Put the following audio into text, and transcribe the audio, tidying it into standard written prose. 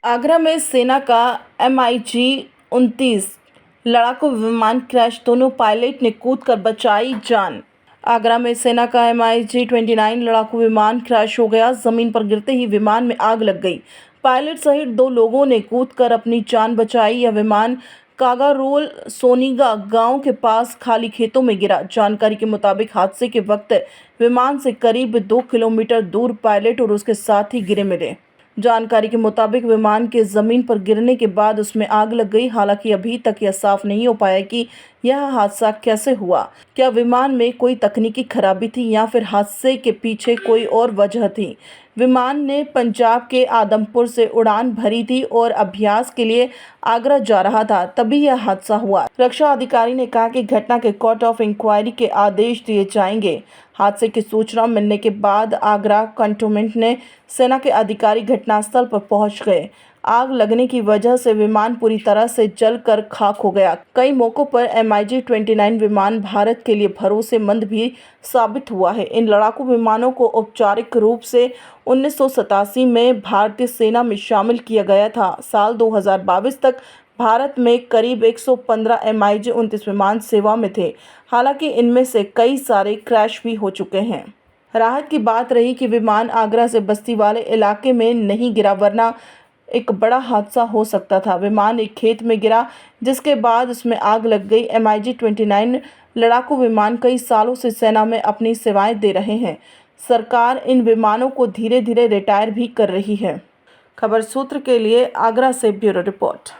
आगरा में सेना का MiG-29 लड़ाकू विमान क्रैश, दोनों पायलट ने कूदकर बचाई जान। आगरा में सेना का MiG-29 लड़ाकू विमान क्रैश हो गया। जमीन पर गिरते ही विमान में आग लग गई। पायलट सहित 2 लोगों ने कूदकर अपनी जान बचाई। यह विमान कागारोल सोनीगा गांव के पास खाली खेतों में गिरा। जानकारी के मुताबिक हादसे के वक्त विमान से करीब 2 किलोमीटर दूर पायलट और उसके साथी गिरे मिले। जानकारी के मुताबिक विमान के जमीन पर गिरने के बाद उसमें आग लग गई। हालांकि अभी तक यह साफ नहीं हो पाया कि यह हादसा कैसे हुआ। क्या विमान में कोई तकनीकी खराबी थी या फिर हादसे के पीछे कोई और वजह थी। विमान ने पंजाब के आदमपुर से उड़ान भरी थी और अभ्यास के लिए आगरा जा रहा था, तभी यह हादसा हुआ। रक्षा अधिकारी ने कहा कि घटना के कोर्ट ऑफ इंक्वायरी के आदेश दिए जाएंगे। हादसे की सूचना मिलने के बाद आगरा कंटोनमेंट ने सेना के अधिकारी घटनास्थल पर पहुंच गए। आग लगने की वजह से विमान पूरी तरह से जलकर खाक हो गया। कई मौकों पर MiG-29 विमान भारत के लिए भरोसेमंद भी साबित हुआ है। इन लड़ाकू विमानों को औपचारिक रूप से 1987 में भारतीय सेना में शामिल किया गया था। साल 2022 तक भारत में करीब 115 MiG-29 विमान सेवा में थे। हालांकि इनमें से कई सारे क्रैश भी हो चुके हैं। राहत की बात रही कि विमान आगरा से बस्ती वाले इलाके में नहीं गिरा, वरना एक बड़ा हादसा हो सकता था। विमान एक खेत में गिरा, जिसके बाद उसमें आग लग गई। MiG-29 लड़ाकू विमान कई सालों से सेना में अपनी सेवाएं दे रहे हैं। सरकार इन विमानों को धीरे धीरे रिटायर भी कर रही है। खबर सूत्र के लिए आगरा से ब्यूरो रिपोर्ट।